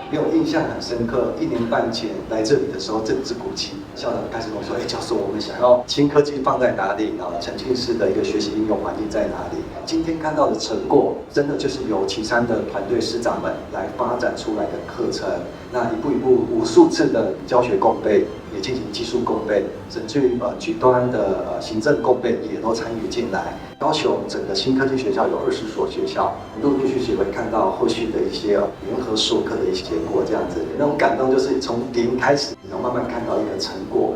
因为我印象很深刻，1年半前来这里的时候正值鼓起，校长开始跟我说：“教授，我们想要新科技放在哪里？沉浸式的一个学习应用环境在哪里？”今天看到的成果，真的就是由旗山的团队师长们来发展出来的课程。那一步一步，无数次的教学共备，也进行技术共备，甚至于局端的行政共备也都参与进来。高雄整个新科技学校有20所学校，陆续也会看到后续的一些联合授课的一些结果，这样子那种感动就是从零开始，然后慢慢看到一个成果。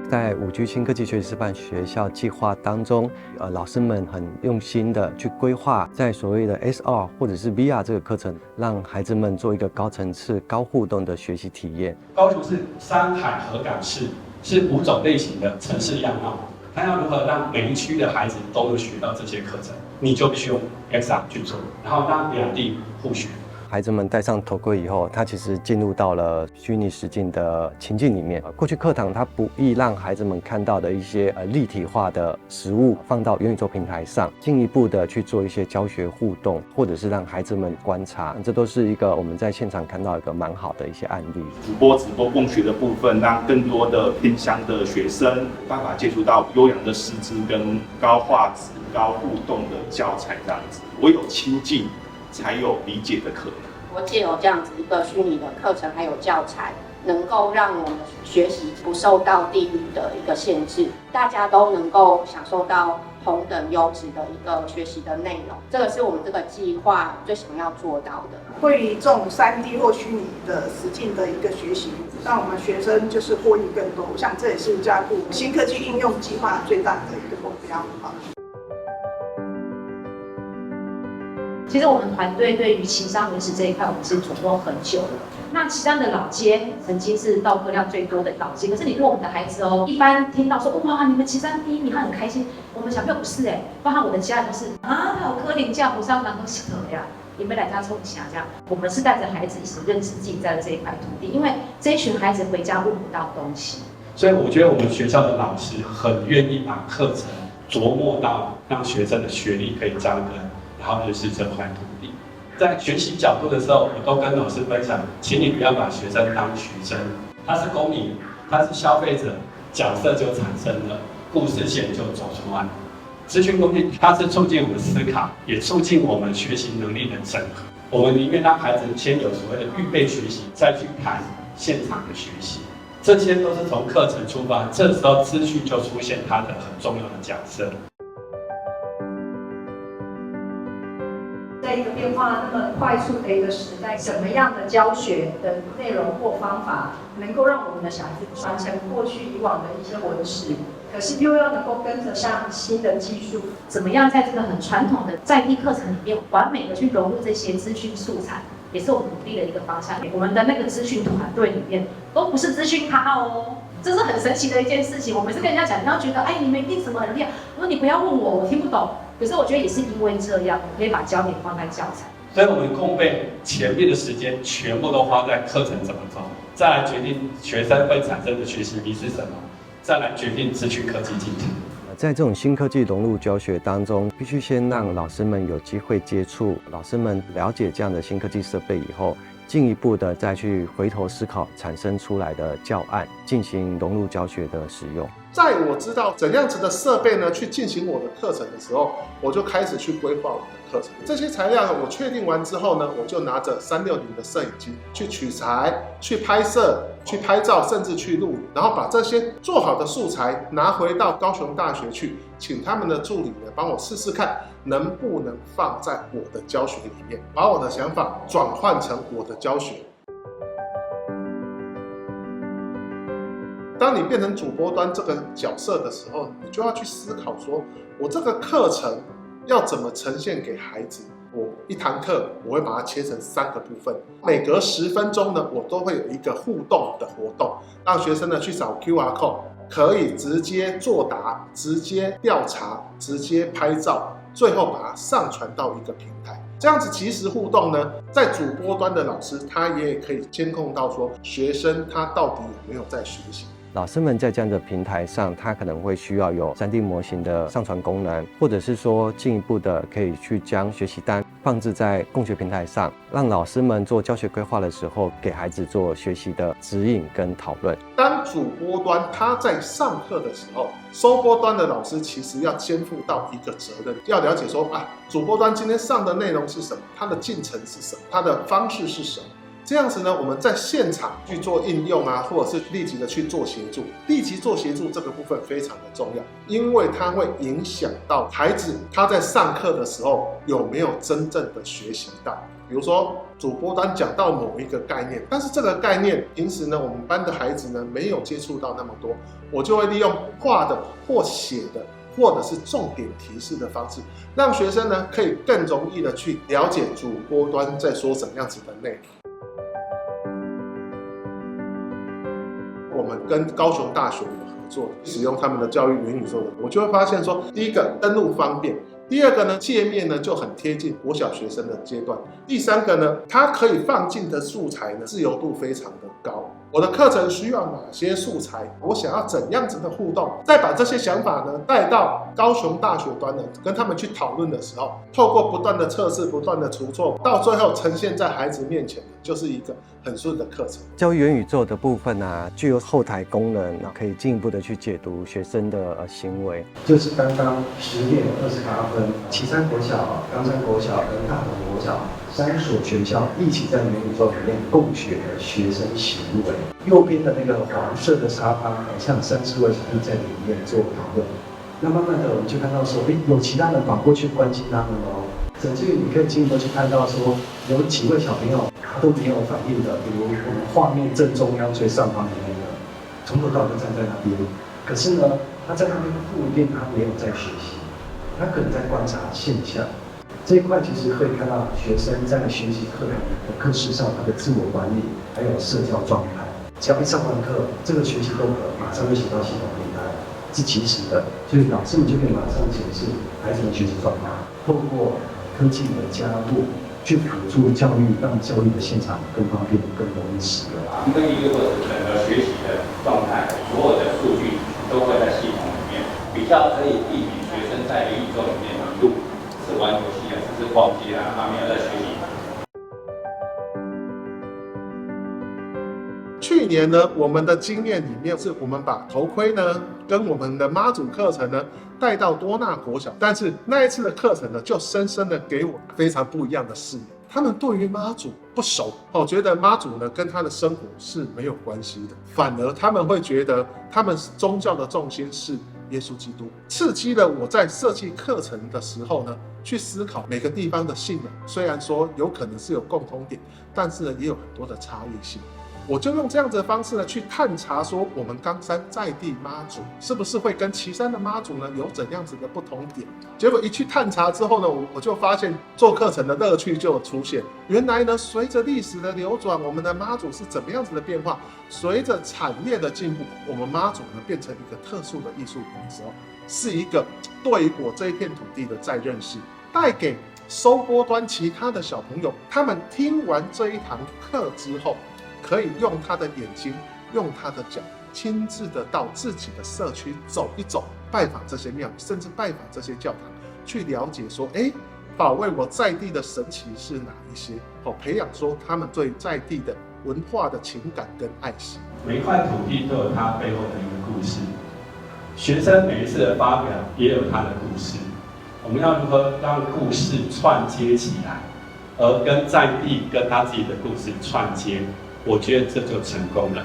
在5G 新科技学习示范学校计划当中，老师们很用心的去规划，在所谓的 SR 或者是 VR 这个课程，让孩子们做一个高层次、高互动的学习体验。高雄是山海河港市，是5种类型的城市样貌。它要如何让每一区的孩子都能学到这些课程，你就必须用 XR 去做，然后让两地互学。孩子们戴上头盔以后，他其实进入到了虚拟实境的情境里面。过去课堂他不易让孩子们看到的一些立体化的实物放到元宇宙平台上，进一步的去做一些教学互动，或者是让孩子们观察，这都是一个我们在现场看到一个蛮好的一些案例。直播共学的部分，让更多的偏乡的学生办法接触到优良的师资跟高画质、高互动的教材，这样子，唯有亲近，才有理解的可能。我借由这样子一个虚拟的课程还有教材，能够让我们学习不受到地域的一个限制，大家都能够享受到同等优质的一个学习的内容。这个是我们这个计划最想要做到的。会以这种3D 或虚拟的实境的一个学习，让我们学生就是获益更多。我想这也是教育部新科技应用计划最大的一个目标。其实我们团队对于旗山文史这一块，我们是琢磨很久了。那旗山的老街曾经是到客量最多的老街，可是你问我们的孩子一般听到说哇，你们旗山第1名，他很开心。我们小朋友不是包括我的家人都是他有科林架不上，然后是可呀，你们来家冲一下这样。我们是带着孩子一起认识自己在的这一块土地，因为这一群孩子回家问不到东西，所以我觉得我们学校的老师很愿意把课程琢磨到让学生的学历可以扎根。然后认识这块土地，在学习角度的时候，我都跟老师分享，请你不要把学生当学生，他是公民，他是消费者，角色就产生了，故事线就走出来。资讯工具它是促进我们思考，也促进我们学习能力的整合。我们宁愿让孩子先有所谓的预备学习，再去谈现场的学习，这些都是从课程出发，这时候资讯就出现它的很重要的角色。在一个变化那么快速的一个时代，什么样的教学的内容或方法，能够让我们的小孩子传承过去以往的一些文史，可是又要能够跟得上新的技术？怎么样在这个很传统的在地课程里面，完美的去融入这些资讯素材，也是我们努力的一个方向。我们的那个资讯团队里面，都不是资讯咖这是很神奇的一件事情。我每次跟人家讲，人家觉得你们一定什么很厉害，我说你不要问我，我听不懂。可是我觉得也是因为这样，我可以把焦点放在教材。所以我们共备前面的时间全部都花在课程怎么走，再来决定学生会产生的学习力是什么，再来决定资讯科技进程。在这种新科技融入教学当中，必须先让老师们有机会接触，老师们了解这样的新科技设备以后，进一步的再去回头思考产生出来的教案，进行融入教学的使用。在我知道怎样子的设备呢去进行我的课程的时候，我就开始去规划我的课程。这些材料我确定完之后呢，我就拿着360的摄影机去取材、去拍摄、去拍照，甚至去录影，然后把这些做好的素材拿回到高雄大学去，请他们的助理呢帮我试试看能不能放在我的教学里面，把我的想法转换成我的教学。当你变成主播端这个角色的时候，你就要去思考说，我这个课程要怎么呈现给孩子。我一堂课我会把它切成3个部分，每隔10分钟呢，我都会有一个互动的活动，让学生呢去扫 QR code， 可以直接作答、直接调查、直接拍照，最后把它上传到一个平台。这样子即时互动呢，在主播端的老师他也可以监控到说学生他到底有没有在学习。老师们在这样的平台上，他可能会需要有3D 模型的上传功能，或者是说进一步的可以去将学习单放置在共学平台上，让老师们做教学规划的时候，给孩子做学习的指引跟讨论。当主播端他在上课的时候，收播端的老师其实要肩负到一个责任，要了解说主播端今天上的内容是什么，它的进程是什么，它的方式是什么。这样子呢，我们在现场去做应用或者是立即的去做协助。立即做协助这个部分非常的重要，因为它会影响到孩子他在上课的时候有没有真正的学习到。比如说主播端讲到某一个概念，但是这个概念平时呢我们班的孩子呢没有接触到那么多，我就会利用画的或写的或者是重点提示的方式，让学生呢可以更容易的去了解主播端在说什么样子的内容。我们跟高雄大学有合作，使用他们的教育元宇宙的，我就会发现说，第一个登录方便，第二个呢界面呢就很贴近国小学生的阶段，第三个呢它可以放进的素材呢自由度非常的高。我的课程需要哪些素材？我想要怎样子的互动？再把这些想法呢带到高雄大学端呢，跟他们去讨论的时候，透过不断的测试、不断的除错，到最后呈现在孩子面前，就是一个很顺的课程。教育元宇宙的部分具有后台功能，可以进一步的去解读学生的行为。就是刚刚10点28分，旗山国小、冈山国小跟大同国小3所学校一起在元宇宙里面共学的学生行为。右边的那个黄色的沙发，好像3-4位小弟在里面做讨论。那慢慢的我们就看到说，有其他人跑过去关心他们哦。甚至于你可以进一步去看到说，有几位小朋友他都没有反应的，比如我们画面正中央最上方的那个，从头到尾站在那边。可是呢，他在那边不一定他没有在学习，他可能在观察现象。这一块其实可以看到学生在学习课堂的课室上，他的自我管理还有社交状态。只要一上完课，这个学习动能马上就写到系统平台，是及时的，所以老师们就可以马上显示孩子的学习状态。透过科技的加入，去辅助教育，让教育的现场更方便、更容易使用。根据一个整个学习的状态，所有的数据都会在系统里面，比较可以避免学生在元宇宙里面迷路，是玩游戏甚至逛街他没有在学习。去年呢，我们的经验里面是我们把头盔呢跟我们的妈祖课程呢带到多纳国小，但是那一次的课程呢，就深深的给我非常不一样的视野。他们对于妈祖不熟，觉得妈祖呢跟他的生活是没有关系的，反而他们会觉得他们宗教的重心是耶稣基督，刺激了我在设计课程的时候呢，去思考每个地方的信仰，虽然说有可能是有共同点，但是呢也有很多的差异性。我就用这样子的方式呢，去探查说我们冈山在地妈祖是不是会跟旗山的妈祖呢有怎样子的不同点。结果一去探查之后呢，我就发现做课程的乐趣就有出现。原来呢，随着历史的流转，我们的妈祖是怎么样子的变化？随着产业的进步，我们妈祖呢变成一个特殊的艺术品的时候，是一个对于我这一片土地的再认识，带给收播端其他的小朋友，他们听完这一堂课之后，可以用他的眼睛，用他的脚，亲自的到自己的社区走一走，拜访这些庙，甚至拜访这些教堂，去了解说，保卫我在地的神奇是哪一些？培养说他们对在地的文化的情感跟爱惜。每一块土地都有它背后的一个故事，学生每一次的发表也有他的故事。我们要如何让故事串接起来，而跟在地跟他自己的故事串接？我觉得这就成功了。